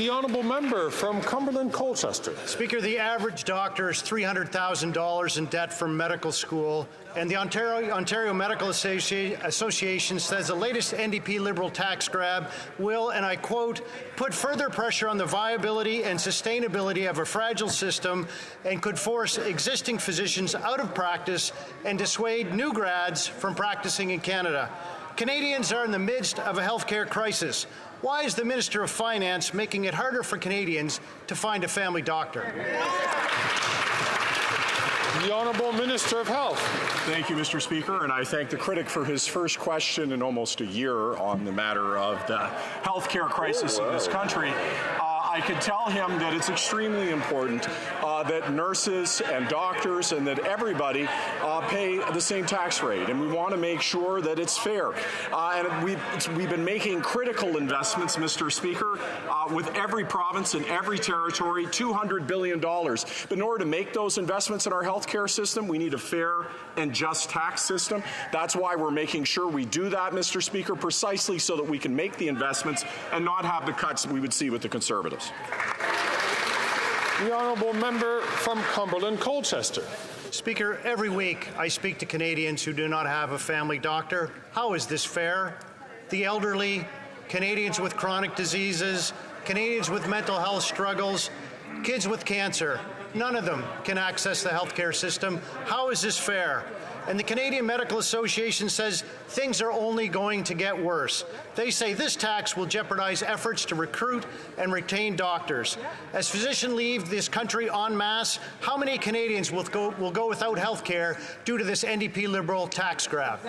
The honourable member from Cumberland Colchester. Speaker, the average doctor is $300,000 in debt from medical school, and the Ontario Medical Association says the latest NDP-Liberal tax grab will, and I quote, put further pressure on the viability and sustainability of a fragile system and could force existing physicians out of practice and dissuade new grads from practicing in Canada. Canadians are in the midst of a healthcare crisis. Why is the Minister of Finance making it harder for Canadians to find a family doctor? The Honourable Minister of Health. Thank you, Mr. Speaker, and I thank the critic for his first question in almost a year on the matter of the healthcare crisis in this country. I could tell him that it's extremely important that nurses and doctors and that everybody pay the same tax rate, and we want to make sure that it's fair. And we've been making critical investments, Mr. Speaker, with every province and every territory, $200 billion. But in order to make those investments in our healthcare system, we need a fair and just tax system. That's why we're making sure we do that, Mr. Speaker, precisely so that we can make the investments and not have the cuts we would see with the Conservatives. The honourable member from Cumberland Colchester. Speaker, every week I speak to Canadians who do not have a family doctor. How is this fair? The elderly, Canadians with chronic diseases, Canadians with mental health struggles, kids with cancer, none of them can access the healthcare system. How is this fair? And the Canadian Medical Association says things are only going to get worse. They say this tax will jeopardize efforts to recruit and retain doctors. As physicians leave this country en masse, how many Canadians will go without health care due to this NDP-Liberal tax grab?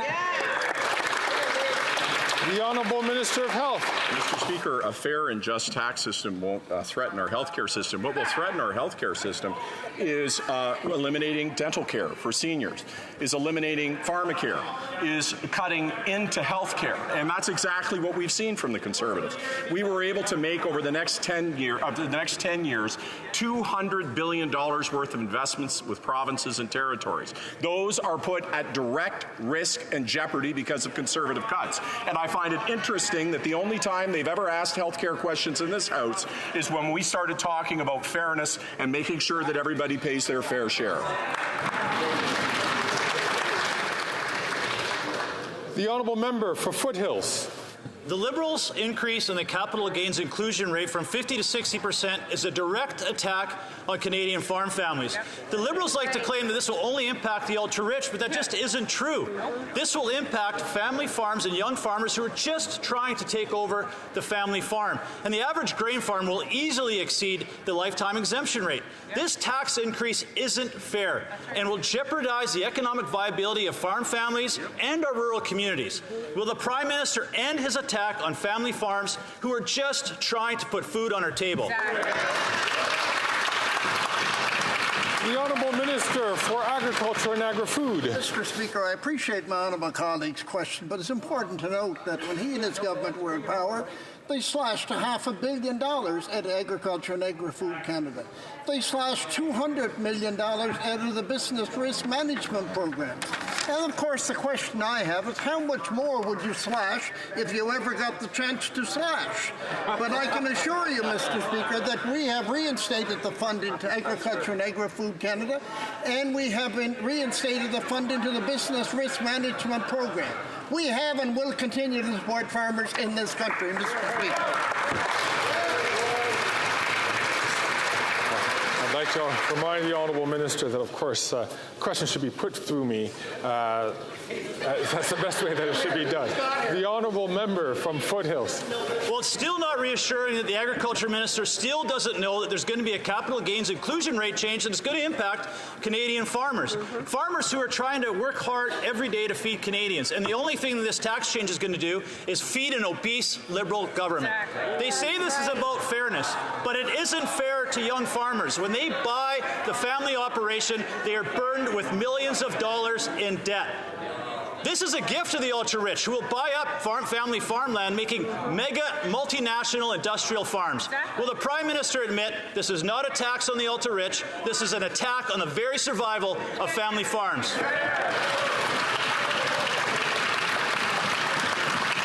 The Honourable Minister of Health. Mr. Speaker, a fair and just tax system won't threaten our healthcare system. What will threaten our healthcare system is eliminating dental care for seniors, is eliminating pharmacare, is cutting into healthcare, and that's exactly what we've seen from the Conservatives. We were able to make over the next 10 years, $200 billion worth of investments with provinces and territories. Those are put at direct risk and jeopardy because of Conservative cuts. And I find it interesting that the only time they've ever asked healthcare questions in this House is when we started talking about fairness and making sure that everybody pays their fair share. The honourable member for Foothills. The Liberals' increase in the capital gains inclusion rate from 50 to 60% is a direct attack on Canadian farm families. The Liberals like to claim that this will only impact the ultra-rich, but that just isn't true. This will impact family farms and young farmers who are just trying to take over the family farm. And the average grain farm will easily exceed the lifetime exemption rate. This tax increase isn't fair and will jeopardize the economic viability of farm families and our rural communities. Will the Prime Minister end his attack on family farms who are just trying to put food on our table? The Honourable Minister for Agriculture and Agri-Food. Mr. Speaker, I appreciate my honourable colleague's question, but it's important to note that when he and his government were in power, they slashed $500 million at Agriculture and Agri-Food Canada. They slashed $200 million out of the Business Risk Management Program. And of course, the question I have is how much more would you slash if you ever got the chance to slash? But I can assure you, Mr. Speaker, that we have reinstated the funding to Agriculture and Agri-Food Canada, and we have reinstated the funding to the Business Risk Management Program. We have and will continue to support farmers in this country, Mr. Speaker. I'd like to remind the Honourable Minister that, of course, questions should be put through me. That's the best way that it should be done. The Honourable Member from Foothills. Well, it's still not reassuring that the Agriculture Minister still doesn't know that there's going to be a capital gains inclusion rate change and it's going to impact Canadian farmers. Farmers who are trying to work hard every day to feed Canadians. And the only thing that this tax change is going to do is feed an obese Liberal government. They say this is about fairness, but it isn't fair to young farmers. When they buy the family operation, they are burdened with millions of dollars in debt. This is a gift to the ultra-rich who will buy up family farmland, making mega multinational industrial farms. Will the Prime Minister admit this is not a tax on the ultra-rich, this is an attack on the very survival of family farms?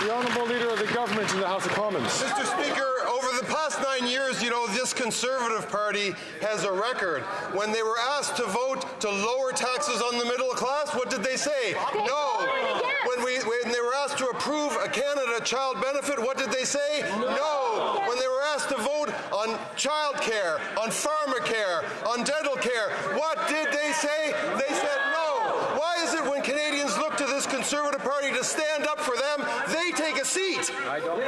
The Honourable Leader of the Government in the House of Commons. Mr. Speaker, over the past 9 years, you know, this Conservative Party has a record. When they were asked to vote to lower taxes on the middle class, what did they say? No. When they were asked to approve a Canada Child Benefit, what did they say? No. When they were asked to vote on child care, on pharmacare, on dental care, what did they say? They said no. Why is it when Canadians look to this Conservative Party to stand up for them, they take a seat? I don't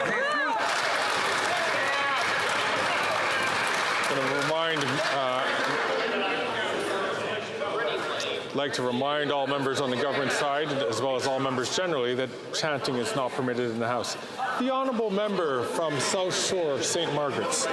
like to remind all members on the government side, as well as all members generally, that chanting is not permitted in the House. The honourable member from South Shore, St. Margaret's.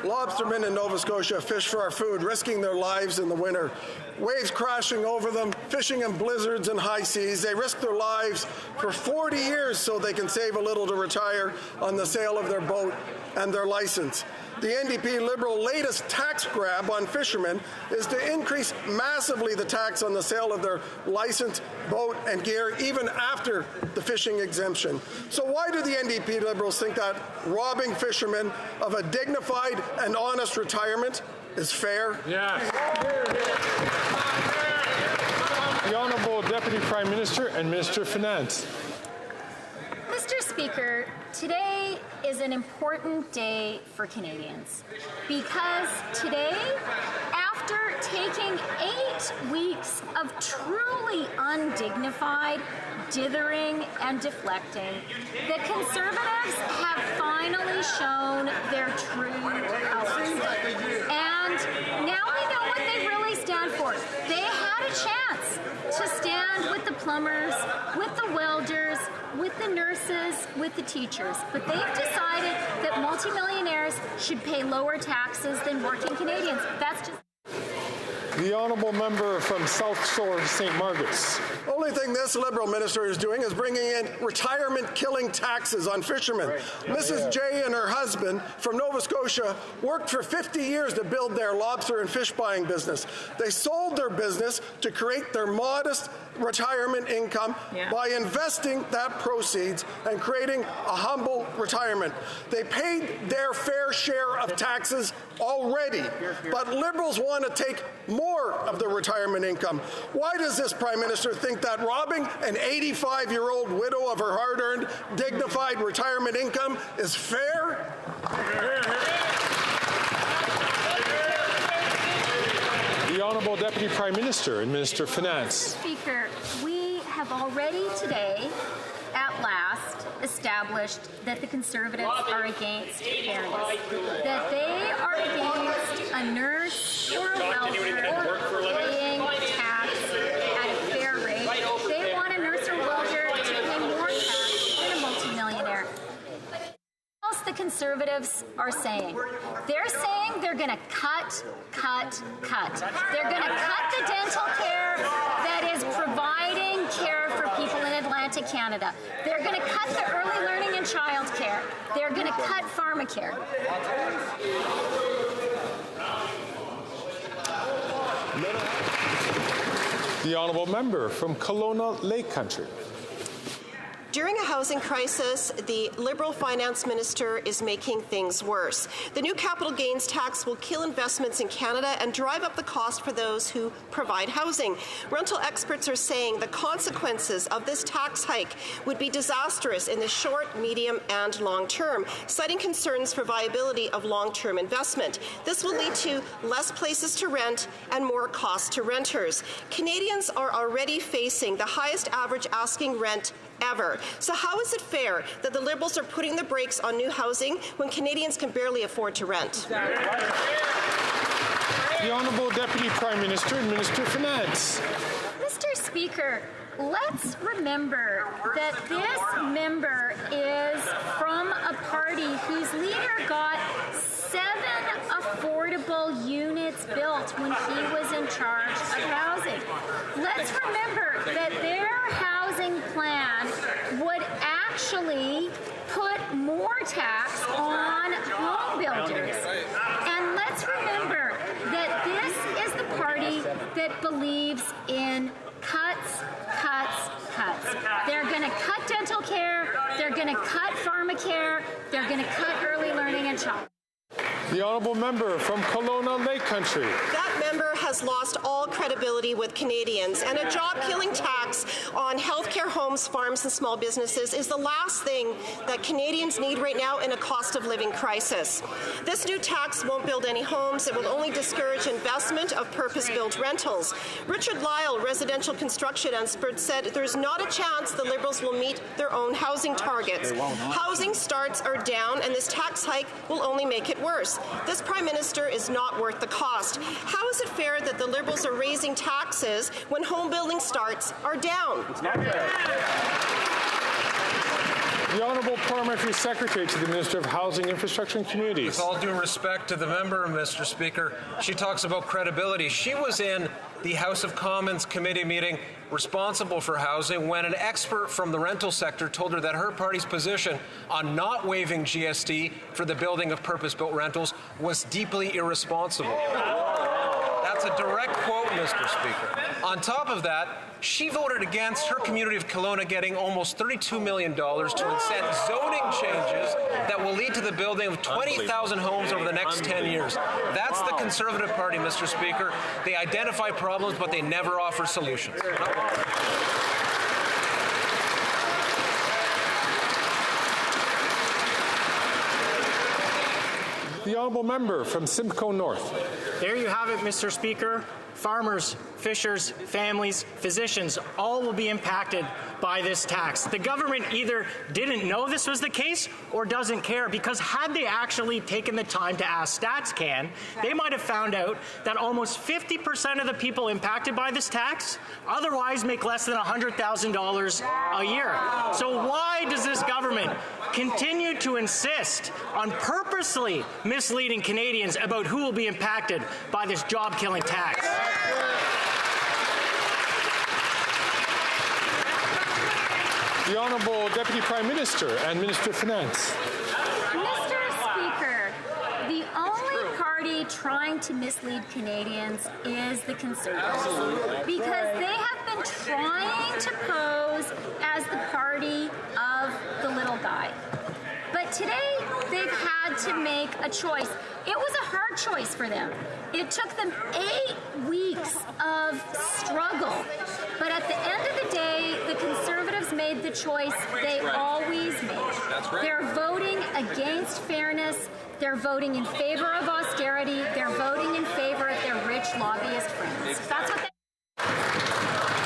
Lobstermen in Nova Scotia fish for our food, risking their lives in the winter. Waves crashing over them, fishing in blizzards and high seas. They risk their lives for 40 years so they can save a little to retire on the sale of their boat and their license. The NDP-Liberal latest tax grab on fishermen is to increase massively the tax on the sale of their license, boat, and gear, even after the fishing exemption. So why do the NDP-Liberals think that robbing fishermen of a dignified and honest retirement is fair? Yes. The Honourable Deputy Prime Minister and Minister of Finance. Mr. Speaker, today is an important day for Canadians because today, after taking 8 weeks of truly undignified dithering and deflecting, the Conservatives have finally shown their true colors. And now we know what they really stand for. They had a chance to stand with the plumbers, with the welders, with the nurses, with the teachers. But they've decided that multimillionaires should pay lower taxes than working Canadians. That's just... The honourable member from South Shore, St. Margaret's. Only thing this Liberal minister is doing is bringing in retirement-killing taxes on fishermen. Right. Mrs. J and her husband from Nova Scotia worked for 50 years to build their lobster and fish buying business. They sold their business to create their modest retirement income by investing that proceeds and creating a humble retirement. They paid their fair share of taxes already, but Liberals want to take more of the retirement income. Why does this Prime Minister think that robbing an 85-year-old widow of her hard-earned, dignified retirement income is fair? The Honourable Deputy Prime Minister and Minister of Finance. Speaker, we have already today, at last, established that the Conservatives are against fairness, that they are against a nurse or a welder paying tax at a fair rate. They want a nurse or welder to pay more tax than a multimillionaire. What else the Conservatives are saying? They're saying they're going to cut. They're going to cut the dental care that is providing care for people in Atlantic Canada. They're going to cut the early learning and child care. They're going to cut pharmacare. The honourable member from Kelowna Lake Country. During a housing crisis, the Liberal finance minister is making things worse. The new capital gains tax will kill investments in Canada and drive up the cost for those who provide housing. Rental experts are saying the consequences of this tax hike would be disastrous in the short, medium, and long term, citing concerns for viability of long-term investment. This will lead to less places to rent and more cost to renters. Canadians are already facing the highest average asking rent ever. So how is it fair that the Liberals are putting the brakes on new housing when Canadians can barely afford to rent? The Honourable Deputy Prime Minister and Minister of Finance. Mr. Speaker, let's remember that this member is from a party whose leader got 7 affordable units built when he was in charge of housing. Let's remember that their housing plan would actually put more tax on home builders. And let's remember that this is the party that believes in cuts. They're going to cut dental care. They're going to cut pharmacy. Obamacare, they're going to cut early learning and child. The honourable member from Kelowna Lake Country. That member has lost all credibility with Canadians, and a job-killing tax on healthcare, homes, farms, and small businesses is the last thing that Canadians need right now in a cost-of-living crisis. This new tax won't build any homes. It will only discourage investment of purpose-built rentals. Richard Lyle, residential construction expert, said there's not a chance the Liberals will meet their own housing targets. Housing starts are down, and this tax hike will only make it worse. This Prime Minister is not worth the cost. How is it fair that the Liberals are raising taxes when home building starts are down? It's not fair. The Honourable Parliamentary Secretary to the Minister of Housing, Infrastructure and Communities. With all due respect to the member, Mr. Speaker, she talks about credibility. She was in the House of Commons committee meeting responsible for housing when an expert from the rental sector told her that her party's position on not waiving GST for the building of purpose-built rentals was deeply irresponsible. That's a direct quote, Mr. Speaker. On top of that, she voted against her community of Kelowna getting almost $32 million to incent zoning changes that will lead to the building of 20,000 homes over the next 10 years. That's the Conservative Party, Mr. Speaker. They identify problems, but they never offer solutions. The honourable member from Simcoe North. There you have it, Mr. Speaker. Farmers, fishers, families, physicians, all will be impacted by this tax. The government either didn't know this was the case or doesn't care, because had they actually taken the time to ask StatsCan, they might have found out that almost 50% of the people impacted by this tax otherwise make less than $100,000 a year. So why does this government continue to insist on purposely misleading Canadians about who will be impacted by this job-killing tax? The Honourable Deputy Prime Minister and Minister of Finance. Mr. Speaker, the only party trying to mislead Canadians is the Conservatives, because they have been trying to pose as the party of the little guy. But today, they've had to make a choice. It was a hard choice for them. It took them 8 weeks of struggle. But at the end of the day, the Conservatives made the choice they always make. They're voting against fairness. They're voting in favor of austerity. They're voting in favor of their rich lobbyist friends. That's what they